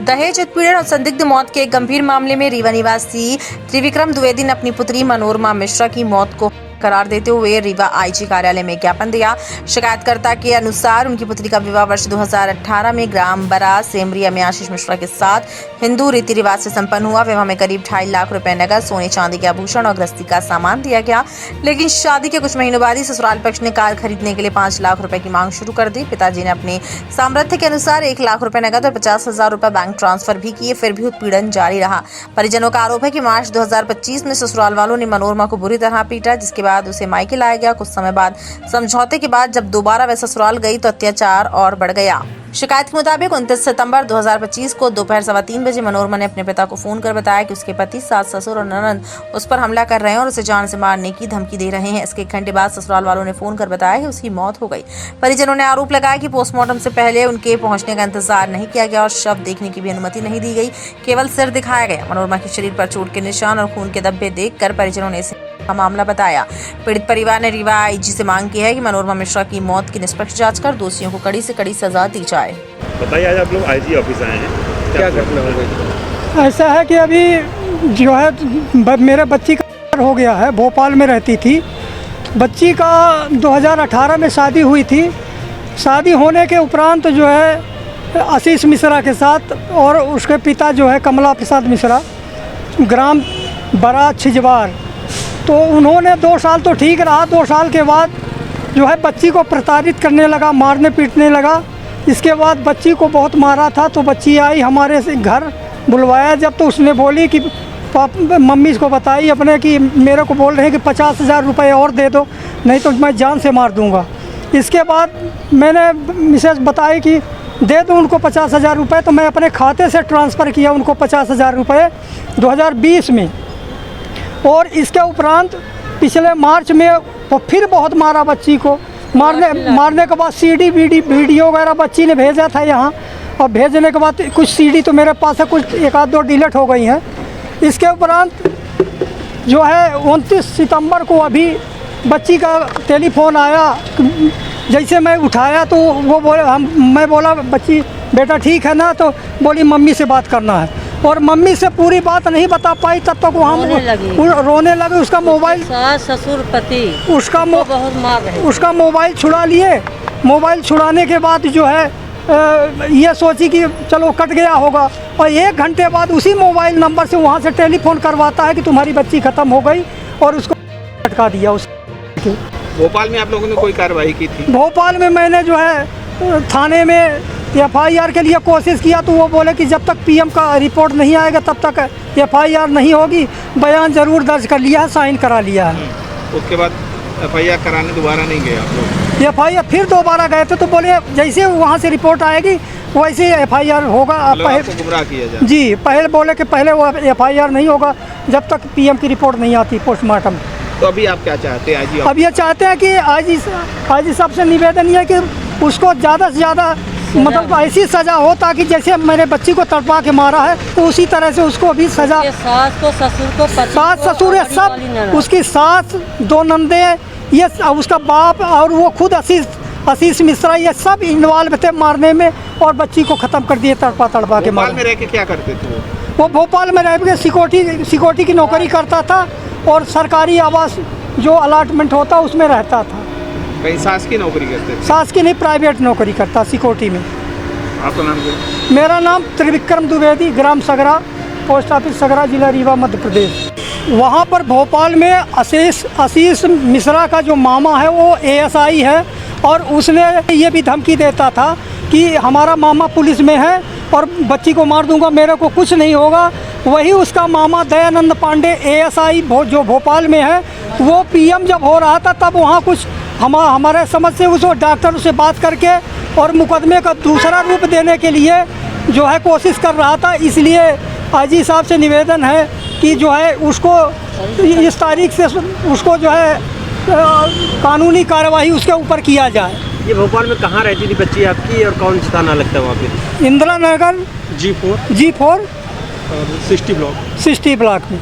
दहेज उत्पीड़न और संदिग्ध मौत के एक गंभीर मामले में रीवा निवासी त्रिविक्रम द्विवेदी ने अपनी पुत्री मनोरमा मिश्रा की मौत को करार देते हुए रीवा आईजी कार्यालय में ज्ञापन दिया। शिकायतकर्ता के अनुसार उनकी पुत्री का विवाह वर्ष 2018 में ग्राम बरा सेमरिया में आशीष मिश्रा के साथ हिंदू रीति रिवाज से संपन्न हुआ। विवाह में करीब 2.5 लाख रुपए नगद, सोने चांदी के आभूषण और गृहस्थी का सामान दिया गया, लेकिन शादी के कुछ महीनों बाद ही ससुराल पक्ष ने कार खरीदने के लिए 5 लाख रुपए की मांग शुरू कर दी। पिताजी ने अपने सामर्थ्य के अनुसार 1 लाख रुपए नगद और 50,000 रुपए बैंक ट्रांसफर भी किए, फिर भी उत्पीड़न जारी रहा। परिजनों का आरोप है कि मार्च 2025 में ससुराल वालों ने मनोरमा को बुरी तरह पीटा, जिसके बाद उसे मायके लाया गया। कुछ समय बाद समझौते के बाद जब दोबारा वह ससुराल गई तो अत्याचार और बढ़ गया। शिकायत के मुताबिक 29 सितंबर 2025 को दोपहर 3:15 बजे मनोरमा ने अपने पिता को फोन कर बताया कि उसके पति, सास, ससुर और ननद उस पर हमला कर रहे हैं और उसे जान से मारने की धमकी दे रहे हैं। इसके एक घंटे बाद ससुराल वालों ने फोन कर बताया कि उसकी मौत हो गई। परिजनों ने आरोप लगाया कि पोस्टमार्टम से पहले उनके पहुंचने का इंतजार नहीं किया गया और शव देखने की भी अनुमति नहीं दी गई, केवल सिर दिखाया गया। मनोरमा के शरीर पर चोट के निशान और खून के धब्बे देखकर परिजनों ने इसे मामला बताया। पीड़ित परिवार ने रीवा आईजी से मांग की है कि मनोरमा मिश्रा की मौत की निष्पक्ष जांच कर दोषियों को कड़ी से कड़ी सजा दी जाए। बताइए, आज आप लोग आईजी ऑफिस आए हैं, क्या घटना हो गई? ऐसा है कि अभी जो है मेरे बच्ची का हो गया है, भोपाल में रहती थी। बच्ची का 2018 में शादी हुई थी। शादी होने के उपरांत जो है आशीष मिश्रा के साथ और उसके पिता जो है कमला प्रसाद मिश्रा, ग्राम बरा छिजवार, तो उन्होंने 2 साल तो ठीक रहा। 2 साल के बाद जो है बच्ची को प्रताड़ित करने लगा, मारने पीटने लगा। इसके बाद बच्ची को बहुत मारा था। तो बच्ची आई हमारे से घर, बुलवाया जब तो उसने बोली कि मम्मी को बताई अपने कि मेरे को बोल रहे हैं कि 50,000 रुपये और दे दो, नहीं तो मैं जान से मार दूंगा। इसके बाद मैंने मिसेज बताई कि दे दो उनको 50,000 रुपये, तो मैं अपने खाते से ट्रांसफ़र किया उनको 50,000 रुपये 2020 में। और इसके उपरांत पिछले मार्च में वो फिर बहुत मारा बच्ची को। मारने के बाद सीडी वीडियो वगैरह बच्ची ने भेजा था यहाँ, और भेजने के बाद कुछ सीडी तो मेरे पास है, कुछ 1-2 डिलीट हो गई हैं। इसके उपरांत जो है 29 सितंबर को अभी बच्ची का टेलीफोन आया। जैसे मैं उठाया तो वो बोले, मैं बोला बच्ची बेटा ठीक है ना, तो बोली मम्मी से बात करना है। और मम्मी से पूरी बात नहीं बता पाई, तब तक वो हम रोने लगे। उसका मोबाइल, ससुर पति उसका बहुत मार रहे, उसका मोबाइल छुड़ा लिए। मोबाइल छुड़ाने के बाद जो है ये सोची कि चलो कट गया होगा, और 1 घंटे बाद उसी मोबाइल नंबर से वहाँ से टेलीफोन करवाता है कि तुम्हारी बच्ची ख़त्म हो गई, और उसको अटका दिया। उस भोपाल में आप लोगों ने कोई कार्रवाई की थी? भोपाल में मैंने जो है थाने में FIR के लिए कोशिश किया, तो वो बोले कि जब तक PM का रिपोर्ट नहीं आएगा तब तक FIR नहीं होगी। बयान ज़रूर दर्ज कर लिया है, साइन करा लिया है। उसके बाद FIR कराने दोबारा नहीं गए आप लोग? FIR फिर दोबारा गए थे, तो बोले जैसे वहाँ से रिपोर्ट आएगी वैसे FIR होगा। आपको गुमराह किया जाए? जी, पहले बोले कि पहले वो FIR नहीं होगा जब तक PM की रिपोर्ट नहीं आती पोस्टमार्टम। तो अभी आप क्या चाहते हैं? अब ये चाहते हैं कि आज सबसे निवेदन ये है कि उसको ज़्यादा से ज़्यादा मतलब ऐसी सज़ा हो, ताकि जैसे मेरे बच्ची को तड़पा के मारा है तो उसी तरह से उसको भी सज़ा। सास को, ससुर को, सास ससुर है सब, उसकी सास, 2 नंदे, ये उसका बाप और वो खुद आशीष मिश्रा, ये सब इन्वॉल्व थे मारने में, और बच्ची को ख़त्म कर दिए तड़पा के मारा। में रह के क्या करते थे वो भोपाल में रह के सिक्योरिटी की नौकरी करता था, और सरकारी आवास जो अलाटमेंट होता उसमें रहता था। कहीं सास की नौकरी करते थे? सास की नहीं, प्राइवेट नौकरी करता सिक्योरिटी में। आपका नाम क्या? मेरा नाम त्रिविक्रम द्विवेदी, ग्राम सगरा, पोस्ट ऑफिस सगरा, जिला रीवा, मध्य प्रदेश। वहाँ पर भोपाल में आशीष मिश्रा का जो मामा है वो ASI है, और उसने ये भी धमकी देता था कि हमारा मामा पुलिस में है और बच्ची को मार दूंगा, मेरे को कुछ नहीं होगा। वही उसका मामा दयानंद पांडे ASI जो भोपाल में है, वो PM जब हो रहा था तब वहाँ कुछ हमारे समझ से उस डॉक्टर से बात करके और मुकदमे का दूसरा रूप देने के लिए जो है कोशिश कर रहा था। इसलिए आईजी साहब से निवेदन है कि जो है उसको इस तारीख से उसको जो है कानूनी कार्रवाई उसके ऊपर किया जाए। ये भोपाल में कहाँ रहती थी बच्ची आपकी, और कौन सा थाना लगता है वहाँ पे? इंदिरा नगर G4 G4 और 60 ब्लॉक में।